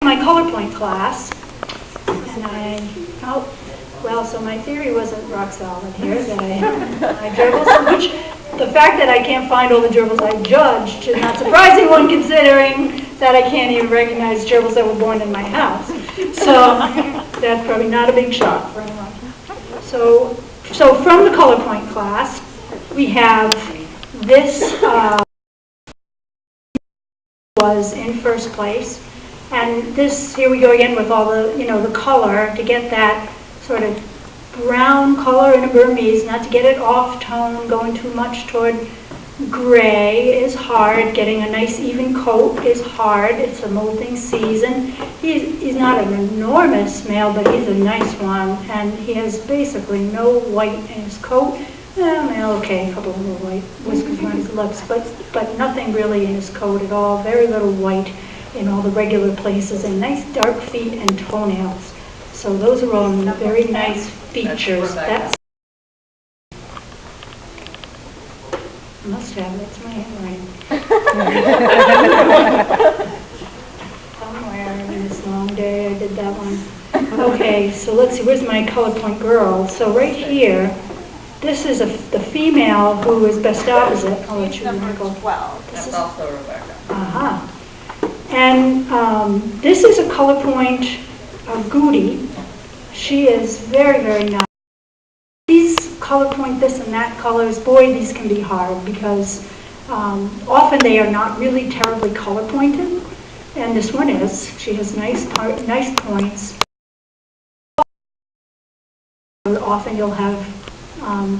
my color point class. And so my theory wasn't rock solid here, that I gerbil so much. The fact that I can't find all the gerbils I judged is not surprising one, considering that I can't even recognize gerbils that were born in my house. So that's probably not a big shock for anyone. So from the color point class, we have this was in first place. And this, here we go again with all the, the color, to get that sort of brown color in a Burmese, not to get it off tone, going too much toward gray is hard. Getting a nice even coat is hard. It's a molting season. He's not an enormous male, but he's a nice one, and he has basically no white in his coat. Okay, a couple of little white whiskers on his lips, but nothing really in his coat at all. Very little white in all the regular places, and nice dark feet and toenails. So those are all very nice features. That's I must have, that's my handwriting. Somewhere in this long day I did that one. Okay, so let's see, where's my color point girl? So right here, this is the female who is best opposite. I'll let you go. 12. That's also Rebecca. Uh-huh. And this is a color point of Goody. She is very, very nice. These color point this and that colors, boy, these can be hard because often they are not really terribly color pointed. And this one is. She has nice points. Often you'll have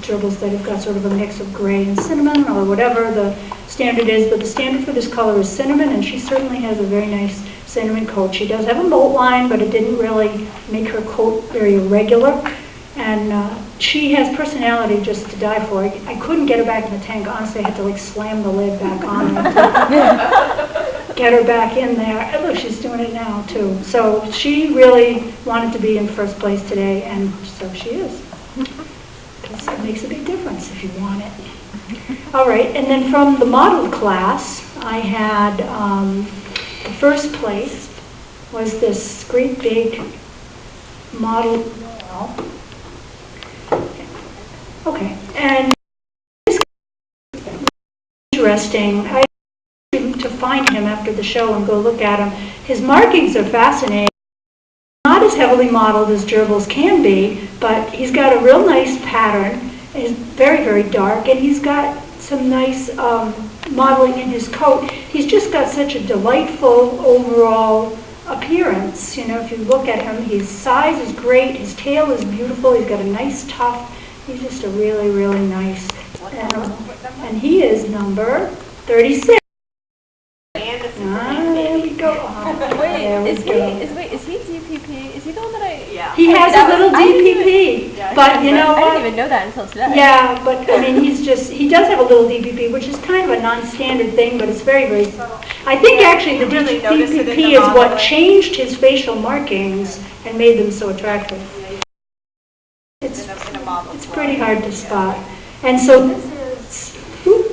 gerbils that have got sort of a mix of gray and cinnamon or whatever the standard is, but the standard for this color is cinnamon, and she certainly has a very nice cinnamon coat. She does have a molt line, but it didn't really make her coat very irregular, and she has personality just to die for. I couldn't get her back in the tank. Honestly, I had to slam the lid back on to get her back in there. And look, she's doing it now too. So she really wanted to be in first place today, and so she is. It makes a big difference if you want it. All right, and then from the model class, I had the first place was this great big model. Okay, and it's interesting. I had to find him after the show and go look at him. His markings are fascinating. Not as heavily modeled as gerbils can be, but he's got a real nice pattern. It's very, very dark, and he's got some nice modeling in his coat. He's just got such a delightful overall appearance. If you look at him, his size is great, his tail is beautiful, he's got a nice tuft. He's just a really, really nice. And he is number 36. There we go. Is he DPP? Is he the one that I... Yeah. He has a little DPP, but you know what? I didn't even know that until today. Yeah, but I mean, he does have a little DPP, which is kind of a non-standard thing, but it's very, very subtle. I think actually the DPP is what changed his facial markings and made them so attractive. It's pretty hard to spot. And so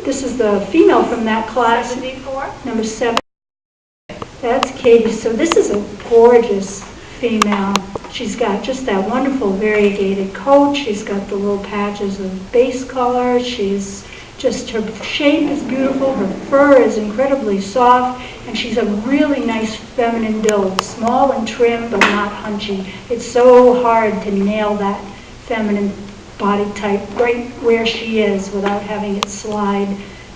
this is the female from that class, number 7. That's Katie. So this is a gorgeous female. She's got just that wonderful variegated coat. She's got the little patches of base color. She's just, her shape is beautiful. Her fur is incredibly soft. And she's a really nice feminine build. Small and trim, but not hunchy. It's so hard to nail that feminine body type right where she is without having it slide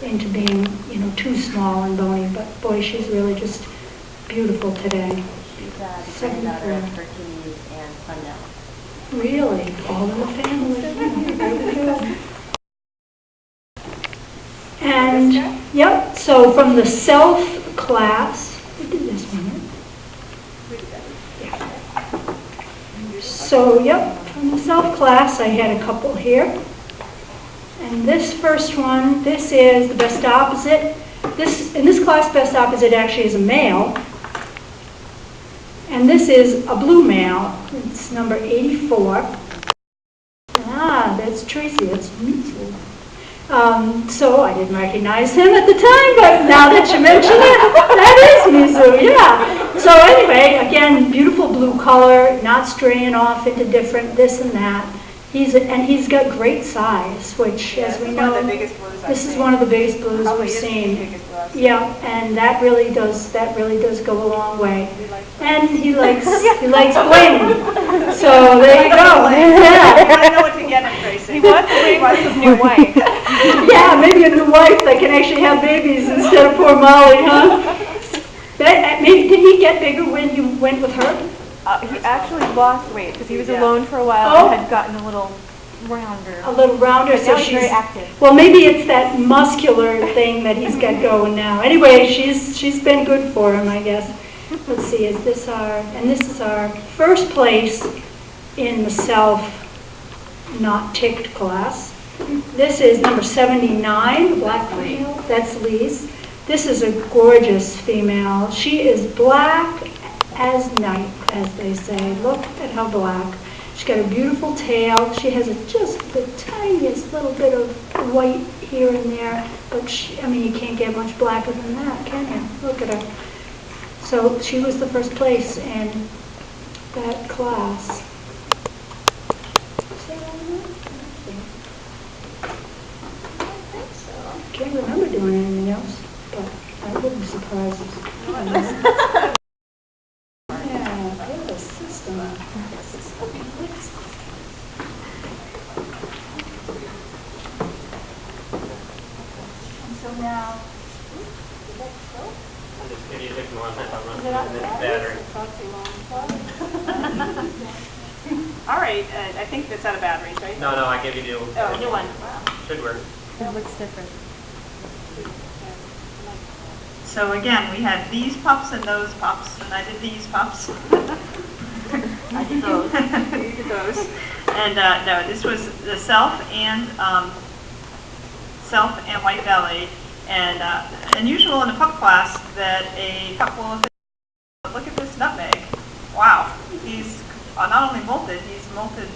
into being, too small and bony. But boy, she's really just beautiful today. She's the granddaughter of Hercules and Sundown. Really? All in the family. Very good. And, yep, so from the self class, we did this one, right? Yeah. So, yep, from the self class, I had a couple here. And this first one, this is the best opposite. In this class, best opposite actually is a male. And this is a blue male. It's number 84. Ah, that's Tracy. That's me too. So I didn't recognize him at the time, but now that you mention it, that is Mizu, yeah. So anyway, again, again, beautiful blue color, not straying off into different this and that. He's got great size, which, as we know, this is one of the biggest blues we've seen. Yeah, and that really does go a long way. And he likes bling. So there you go. Yeah. I know what to get him, Tracy. He wants his new wife. Yeah, maybe a new wife that can actually have babies instead of poor Molly, huh? Maybe, did he get bigger when you went with her? He actually lost weight because he was alone for a while Oh. and had gotten a little rounder. A little rounder, But so now he's she's very active. Well, maybe it's that muscular thing that he's got going now. Anyway, she's been good for him, I guess. Let's see, this is our first place in the self not ticked class. This is number 79, black female. That's Lee's. This is a gorgeous female. She is black as night, as they say. Look at how black. She's got a beautiful tail. She has just the tiniest little bit of white here and there, but you can't get much blacker than that, can you? Look at her. So she was the first place in that class. Can't remember doing anything else, but that wouldn't surprise us. Yeah, good system. And so now, Maybe you take more on that, I'll run through the battery. All right, I think that's out of batteries, right? No, I gave you the new one. Should work. It looks different. So again, we had these pups and those pups, and I did these pups. I did those. You did those. And no, this was the self and white belly. And unusual in a pup class that a pup will look at this nutmeg. Wow, he's not only molted, he's molted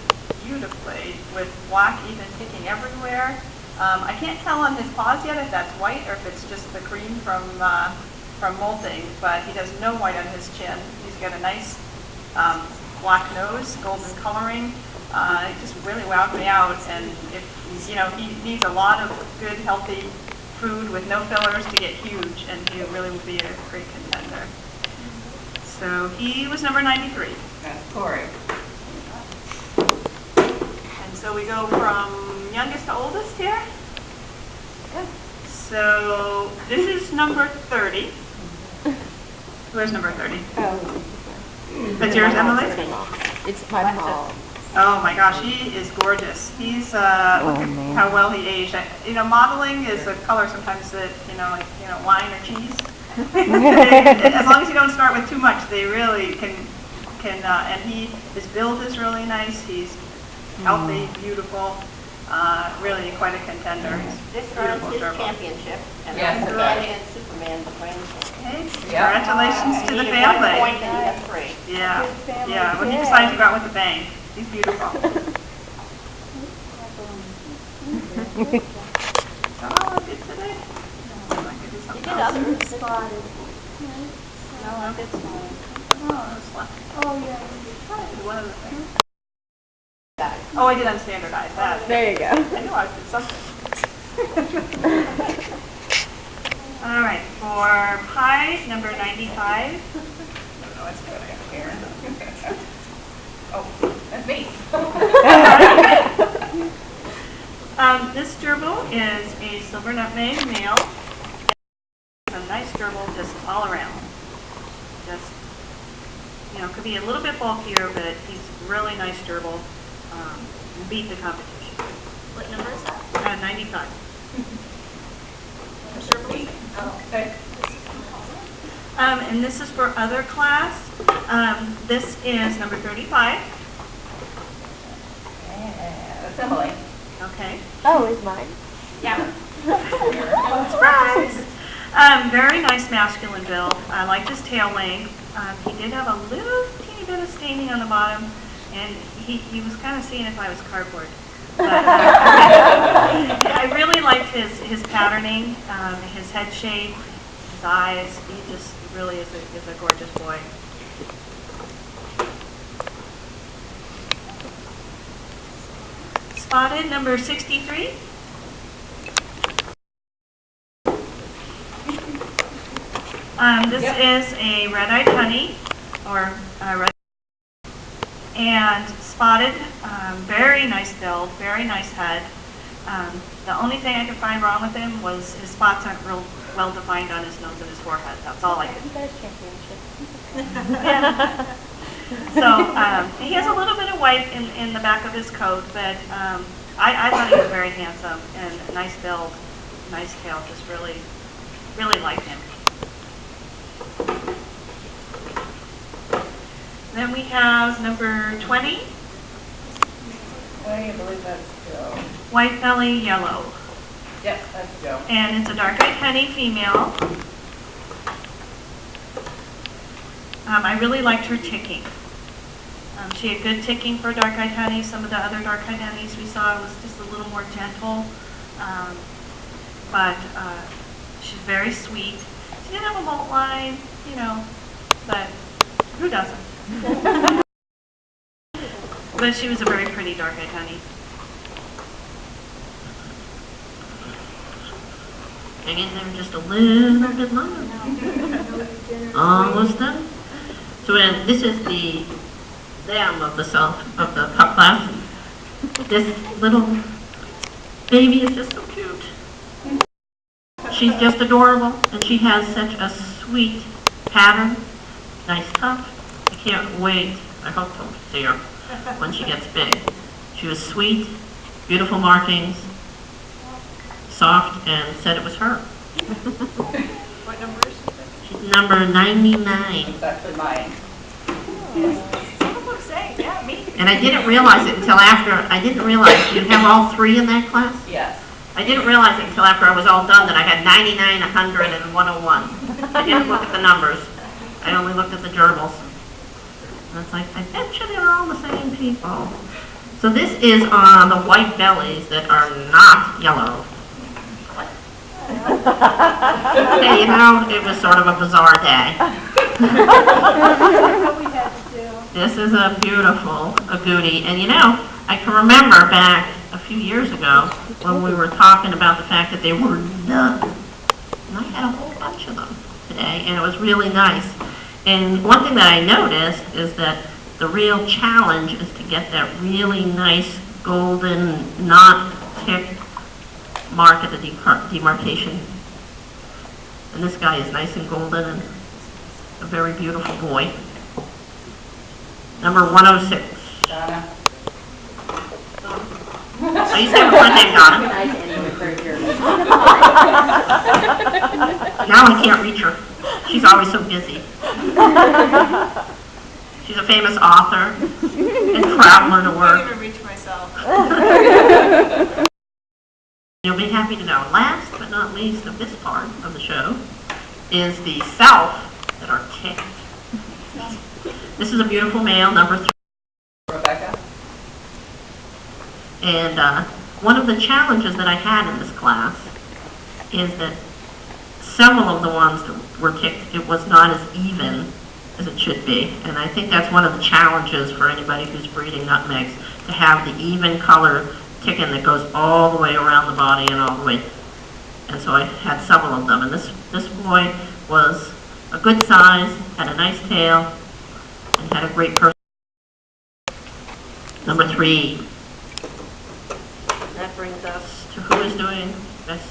beautifully with black even ticking everywhere. I can't tell on his paws yet if that's white or if it's just the cream from molting, but he has no white on his chin. He's got a nice black nose, golden coloring. It just really wowed me out. And if he needs a lot of good, healthy food with no fillers to get huge, and he really would be a great contender. So he was number 93. That's Corey. And so we go from youngest to oldest here. So this is number 30. Where's number 30? Oh. That's yours, Emily? It's my mom. Oh my gosh, he is gorgeous. He's look at how well he aged. Modeling is a color sometimes that wine or cheese. As long as you don't start with too much, they really can. And his build is really nice. He's healthy, beautiful. Really quite a contender. This earns his championship, and Yes, it Superman and Superman behind him. Okay, congratulations to the He needed 1 family. point and he got 3. Yeah. Well, he decided to go out with a bang. He's beautiful. Is that all I did today? No, I could do You something did else. others. spotted. No, I did small. Oh, that was left. Oh, yeah. I did one of the things. Oh, I did unstandardize that. There you go. I knew I did something. All right, for pie, number 95. Oh, that's good. I got hair. Oh, that's me. This gerbil is a silver nutmeg male. A nice gerbil just all around. Just, could be a little bit bulkier, but he's really nice gerbil. Beat the competition. What number is that? 95. Oh, okay. And this is for other class. This is number 35. Yeah, that's Emily. Okay. Oh, is mine? Yeah. Surprise! Very nice masculine build. I liked his tail length. He did have a little teeny bit of staining on the bottom, and he was kind of seeing if I was cardboard. But, I really liked his patterning, his head shape, his eyes. He just really is a gorgeous boy. spotted, number 63. This is a red-eyed honey, or red, and spotted, very nice build, very nice head. The only thing I could find wrong with him was his spots aren't real well defined on his nose and his forehead. That's all I could. Yeah. So he has a little bit of white in the back of his coat, but I thought he was very handsome and a nice build, nice tail. Just really, really liked him. Then we have number 20, I believe that's Joe. white belly yellow. Yep, that's Joe. And it's a dark-eyed honey female. I really liked her ticking. She had good ticking for dark-eyed honey. Some of the other dark-eyed honeys we saw was just a little more gentle. But she's very sweet. She didn't have a molt line, you know, but who doesn't? But she was a very pretty dark-eyed honey. Hang in there just a little bit longer. Almost done. So this is the dam of the pup class. This little baby is just so cute. She's just adorable, and she has such a sweet pattern, nice tuft. I can't wait. I hope to see her when she gets big. She was sweet, beautiful markings, soft, and said it was her. What number is she? She's number 99. It's actually mine. Some of them say, yeah, me. And I didn't realize it until after, I didn't realize, you have all three in that class? Yes. I didn't realize it until after I was all done that I had 99, 100, and 101. I didn't look at the numbers. I only looked at the gerbils. And it's like, I bet you they're all the same people. So this is on the white bellies that are not yellow. Hey, you know, it was sort of a bizarre day. This is a beautiful agouti. And you know, I can remember back a few years ago when we were talking about the fact that they were done. And I had a whole bunch of them today, and it was really nice. And one thing that I noticed is that the real challenge is to get that really nice golden, not ticked mark at the demarcation. And this guy is nice and golden and a very beautiful boy. Number 106. Donna. I used to have a friend named Donna. Now I can't reach her. She's always so busy. She's a famous author and traveler to I work. can't even reach myself. You'll be happy to know, last but not least of this part of the show is the self that are ticked. This is a beautiful male, number 3. Rebecca. And one of the challenges that I had in this class is that several of the ones that were ticked, it was not as even as it should be. And I think that's one of the challenges for anybody who's breeding nutmegs, to have the even color ticking that goes all the way around the body and all the way. And so I had several of them. And this boy was a good size, had a nice tail, and had a great person. Number 3. That brings us to who is doing best